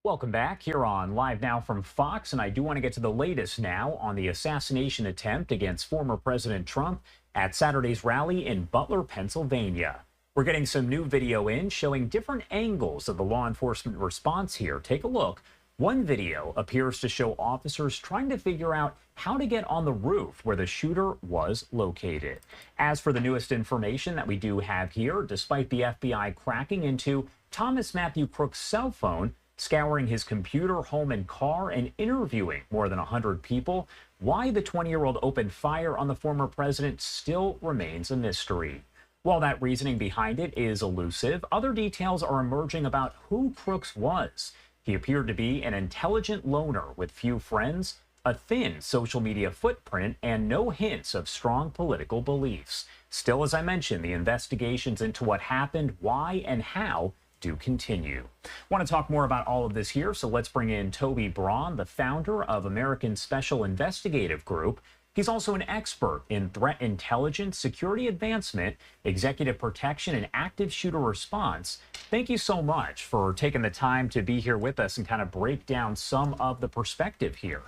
Welcome back here on Live Now from Fox, and I do want to get to the latest now on the assassination attempt against former President Trump at Saturday's rally in Butler, Pennsylvania. We're getting some new video in showing different angles of the law enforcement response here. Take a look. One video appears to show officers trying to figure out how to get on the roof where the shooter was located. As for the newest information that we do have here, despite the FBI cracking into Thomas Matthew Crooks' cell phone, scouring his computer, home, and car, and interviewing more than 100 people, why the 20-year-old opened fire on the former president still remains a mystery. While that reasoning behind it is elusive, other details are emerging about who Crooks was. He appeared to be an intelligent loner with few friends, a thin social media footprint, and no hints of strong political beliefs. Still, as I mentioned, the investigations into what happened, why, and how do continue. Want to talk more about all of this here, so let's bring in Toby Braun, the founder of American Special Investigative Group. He's also an expert in threat intelligence, security advancement, executive protection, and active shooter response. Thank you so much for taking the time to be here with us and kind of break down some of the perspective here.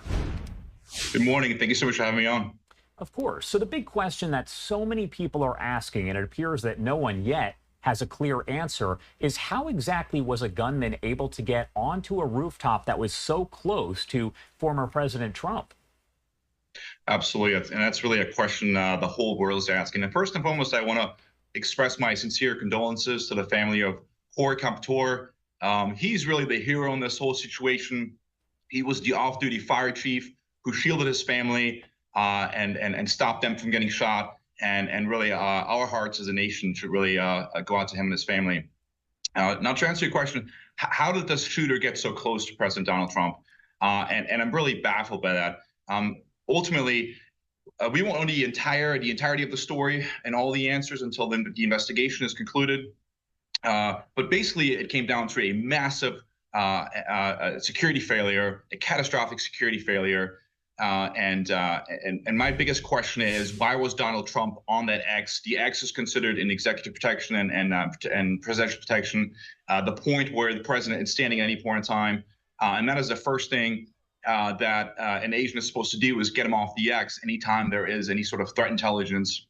Good morning. Thank you so much for having me on. Of course. So the big question that so many people are asking, and it appears that no one yet has a clear answer, is how exactly was a gunman able to get onto a rooftop that was so close to former President Trump? Absolutely. And that's really a question the whole world is asking. And first and foremost, I want to express my sincere condolences to the family of Corey Capitor. He's really the hero in this whole situation. He was the off-duty fire chief who shielded his family and stopped them from getting shot. And really, our hearts as a nation should really go out to him and his family. Now, to answer your question, how did this shooter get so close to President Donald Trump? And I'm really baffled by that. Ultimately, we won't know the entirety of the story and all the answers until the investigation is concluded. But basically, it came down to a massive security failure, a catastrophic security failure. And my biggest question is, why was Donald Trump on that X? The X is considered in executive protection and presidential protection, the point where the president is standing at any point in time. And that is the first thing that an agent is supposed to do, is get him off the X anytime there is any sort of threat intelligence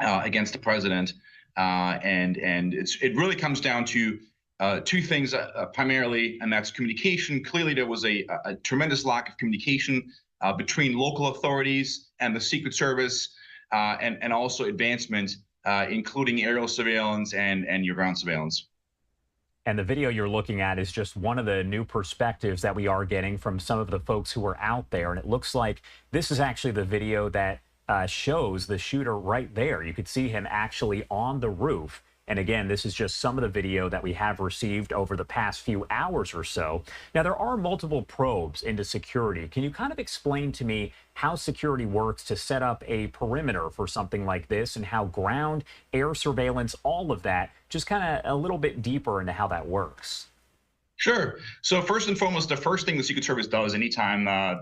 against the president. And it really comes down to two things primarily, and that's communication. Clearly, there was a tremendous lack of communication between local authorities and the Secret Service, and also advancement, including aerial surveillance and your ground surveillance. And the video you're looking at is just one of the new perspectives that we are getting from some of the folks who are out there. And it looks like this is actually the video that shows the shooter right there. You could see him actually on the roof. And again, this is just some of the video that we have received over the past few hours or so. Now, there are multiple probes into security. Can you kind of explain to me how security works to set up a perimeter for something like this, and how ground, air surveillance, all of that, just kind of a little bit deeper into how that works? Sure. So first and foremost, the first thing the Secret Service does anytime a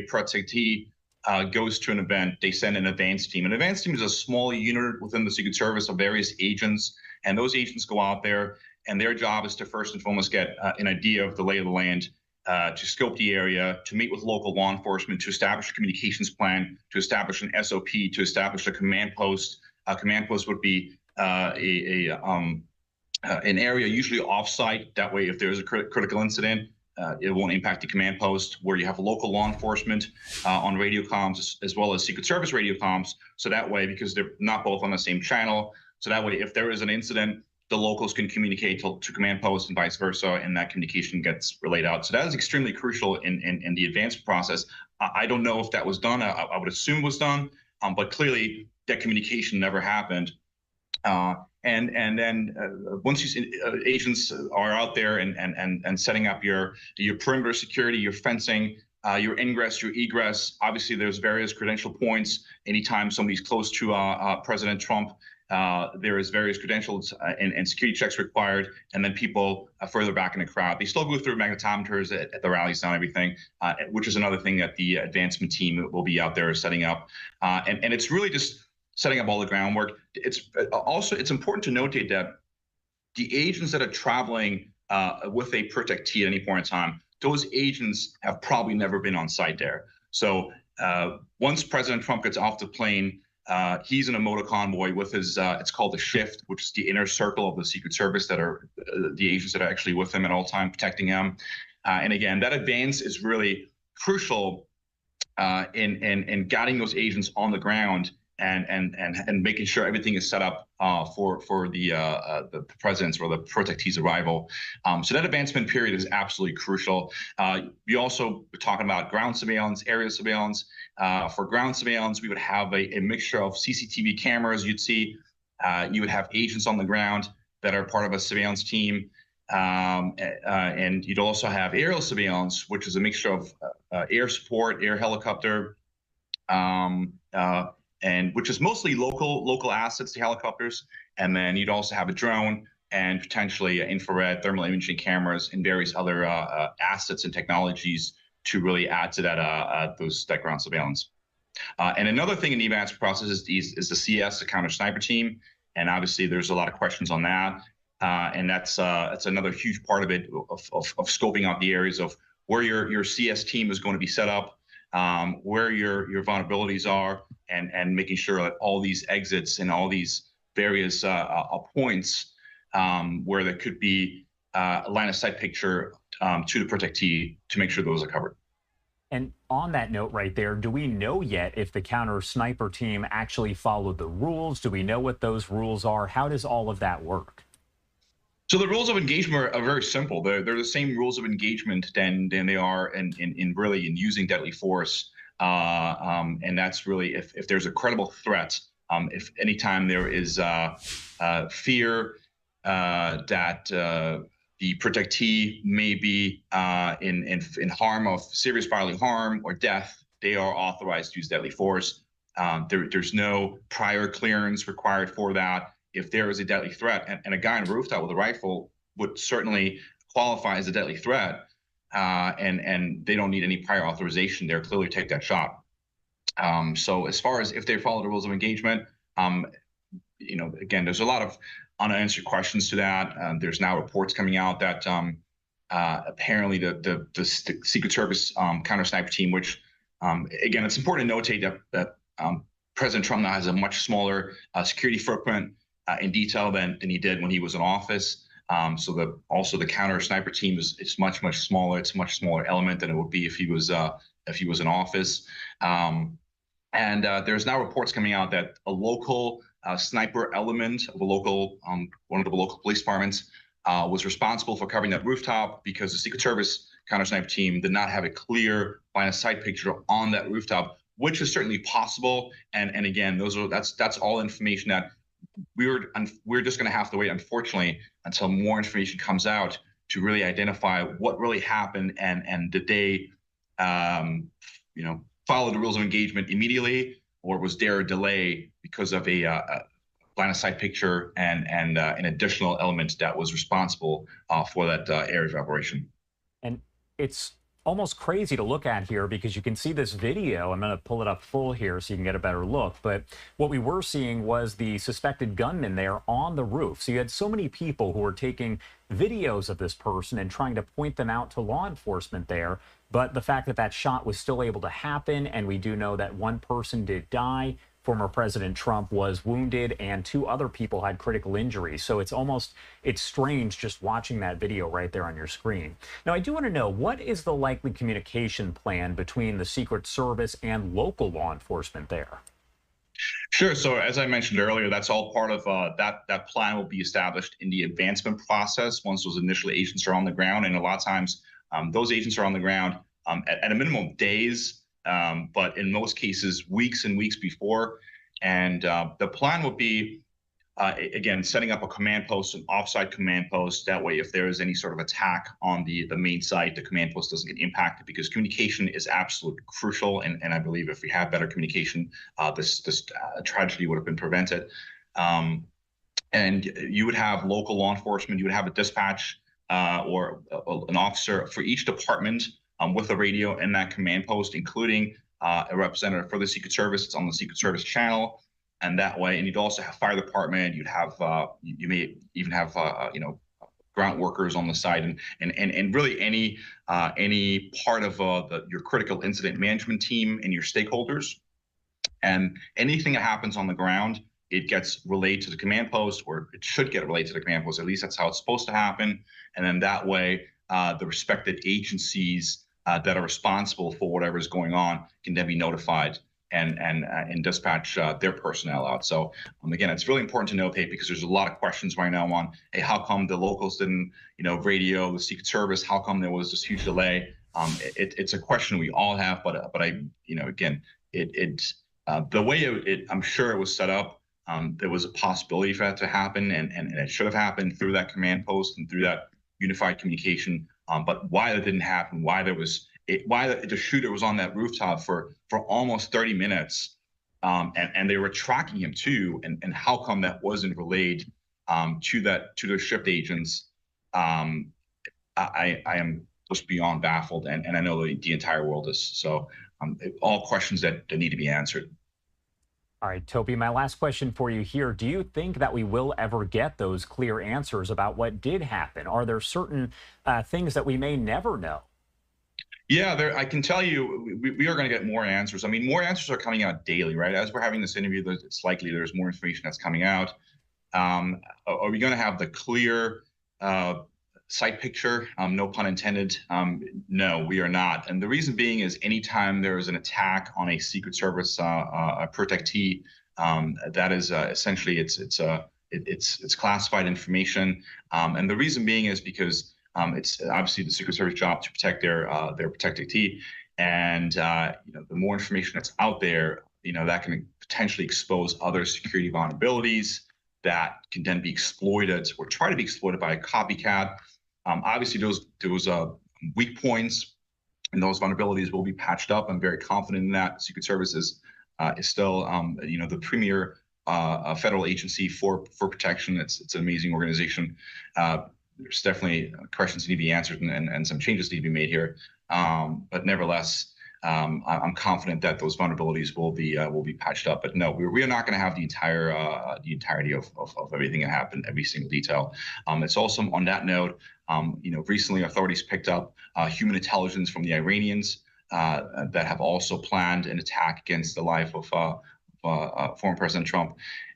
protectee goes to an event, they send an advance team. An advance team is a small unit within the Secret Service of various agents, and those agents go out there, and their job is to first and foremost get an idea of the lay of the land, to scope the area, to meet with local law enforcement, to establish a communications plan, to establish an SOP, to establish a command post. A command post would be an area usually off-site. That way, if there's a critical incident, it won't impact the command post, where you have local law enforcement on radio comms, as well as Secret Service radio comms. So that way, because they're not both on the same channel, so that way, if there is an incident, the locals can communicate to command post and vice versa, and that communication gets relayed out. So that is extremely crucial in the advanced process. I don't know if that was done. I would assume was done, but clearly that communication never happened. And then once agents are out there and setting up your perimeter security, your fencing, your ingress, your egress. Obviously, there's various credential points. Anytime somebody's close to President Trump, there is various credentials and security checks required. And then people further back in the crowd, they still go through magnetometers at the rallies and everything, which is another thing that the advancement team will be out there setting up. And it's really just setting up all the groundwork. It's important to notate that the agents that are traveling with a protectee at any point in time, those agents have probably never been on site there. So once President Trump gets off the plane, he's in a motor convoy with his, it's called the shift, which is the inner circle of the Secret Service that are the agents that are actually with him at all time, protecting him. And again, that advance is really crucial in guiding those agents on the ground and making sure everything is set up for the president's or the protectee's arrival. So that advancement period is absolutely crucial. We also were talking about ground surveillance, aerial surveillance. For ground surveillance, we would have a mixture of CCTV cameras. You'd see you would have agents on the ground that are part of a surveillance team. And you'd also have aerial surveillance, which is a mixture of air support, air helicopter, and which is mostly local assets, the helicopters. And then you'd also have a drone and potentially infrared thermal imaging cameras and various other assets and technologies to really add to that ground surveillance. And another thing in the advanced process is the CS, the counter sniper team. And obviously there's a lot of questions on that. And that's another huge part of it, of scoping out the areas of where your CS team is going to be set up, where your vulnerabilities are, and making sure that all these exits and all these various points where there could be a line of sight picture to the protectee to make sure those are covered. And on that note right there, do we know yet if the counter sniper team actually followed the rules? Do we know what those rules are? How does all of that work? So the rules of engagement are very simple. They're the same rules of engagement than they are in using deadly force. And that's really if there's a credible threat, if anytime there is fear that the protectee may be in harm of serious bodily harm or death, they are authorized to use deadly force. There's no prior clearance required for that. If there is a deadly threat, and a guy on a rooftop with a rifle would certainly qualify as a deadly threat, and they don't need any prior authorization there, clearly take that shot. So as far as if they follow the rules of engagement, again, there's a lot of unanswered questions to that. There's now reports coming out that apparently the Secret Service counter sniper team, which again, it's important to notate that President Trump now has a much smaller security footprint in detail than he did when he was in office. So also the counter sniper team is much smaller. It's a much smaller element than it would be if he was in office. And there's now reports coming out that a local sniper element of a local one of the local police departments was responsible for covering that rooftop because the Secret Service counter sniper team did not have a clear line of sight picture on that rooftop, which is certainly possible. And again, that's all information that we're just going to have to wait, unfortunately, until more information comes out to really identify what really happened and did they, follow the rules of engagement immediately, or was there a delay because of a line of sight picture and an additional element that was responsible for that area of operation. And it's almost crazy to look at here because you can see this video. I'm going to pull it up full here so you can get a better look. But what we were seeing was the suspected gunman there on the roof. So you had so many people who were taking videos of this person and trying to point them out to law enforcement there. But the fact that that shot was still able to happen, and we do know that one person did die, former President Trump was wounded, and 2 other people had critical injuries. So it's strange just watching that video right there on your screen. Now, I do want to know, what is the likely communication plan between the Secret Service and local law enforcement there? Sure. So as I mentioned earlier, that's all part of that plan will be established in the advancement process once those initial agents are on the ground. And a lot of times those agents are on the ground at a minimum of days, but in most cases, weeks and weeks before. And the plan would be, again, setting up a command post, an offsite command post. That way, if there is any sort of attack on the main site, the command post doesn't get impacted, because communication is absolutely crucial. And I believe if we had better communication, this tragedy would have been prevented. And you would have local law enforcement, you would have a dispatch or an officer for each department with a radio in that command post, including a representative for the Secret Service. It's on the Secret Service channel, and that way. And you'd also have fire department. You'd have you may even have ground workers on the site, and really any part of your critical incident management team and your stakeholders. And anything that happens on the ground, it gets relayed to the command post, or it should get relayed to the command post. At least that's how it's supposed to happen. And then that way, the respective agencies that are responsible for whatever is going on can then be notified and dispatch their personnel out. So again, it's really important to note, hey, because there's a lot of questions right now on, hey, how come the locals didn't, radio the Secret Service? How come there was this huge delay? It's a question we all have, but I, again, the way I'm sure it was set up, there was a possibility for that to happen, and it should have happened through that command post and through that unified communication. But why that didn't happen, why the shooter was on that rooftop for almost 30 minutes, and they were tracking him too, and how come that wasn't relayed to those shift agents? I am just beyond baffled, and I know the entire world is. So all questions that need to be answered. All right, Toby, my last question for you here. Do you think that we will ever get those clear answers about what did happen? Are there certain things that we may never know? Yeah, I can tell you we are going to get more answers. I mean, more answers are coming out daily, right? As we're having this interview, it's likely there's more information that's coming out. Are we going to have the clear sight picture? No pun intended. No, we are not. And the reason being is anytime there is an attack on a Secret Service protectee, that is essentially it's classified information. And the reason being is because it's obviously the Secret Service job to protect their protectee, and the more information that's out there, that can potentially expose other security vulnerabilities that can then be exploited or try to be exploited by a copycat. Obviously, those weak points and those vulnerabilities will be patched up. I'm very confident in that. Secret Service is still the premier federal agency for protection. It's an amazing organization. There's definitely questions that need to be answered and some changes need to be made here. But nevertheless, I'm confident that those vulnerabilities will be patched up. But no, we are not going to have the entirety of everything that happened, every single detail. It's also on that note, recently authorities picked up human intelligence from the Iranians that have also planned an attack against the life of former President Trump.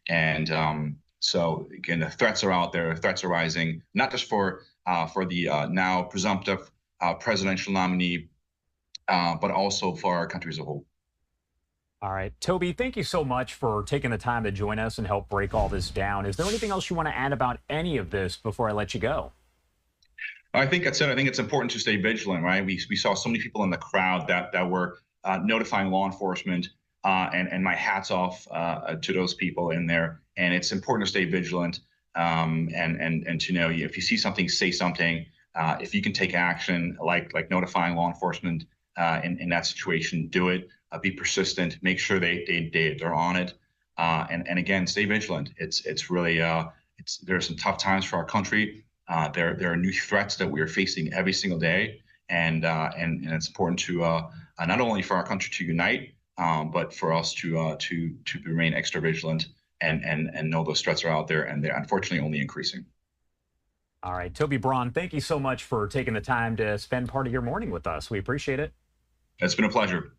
And so again, the threats are out there. Threats are rising, not just for the now presumptive presidential nominee, but also for our country as a whole. All right, Toby, thank you so much for taking the time to join us and help break all this down. Is there anything else you want to add about any of this before I let you go? I think that's it. I think it's important to stay vigilant, right? We saw so many people in the crowd that were notifying law enforcement, and my hat's off to those people in there. And it's important to stay vigilant, and to know if you see something, say something. If you can take action, like notifying law enforcement in that situation, do it. Be persistent. Make sure they're on it. And again, stay vigilant. It's really there are some tough times for our country. There are new threats that we are facing every single day, and it's important to not only for our country to unite, but for us to remain extra vigilant and know those threats are out there, and they're unfortunately only increasing. All right, Toby Braun, thank you so much for taking the time to spend part of your morning with us. We appreciate it. It's been a pleasure.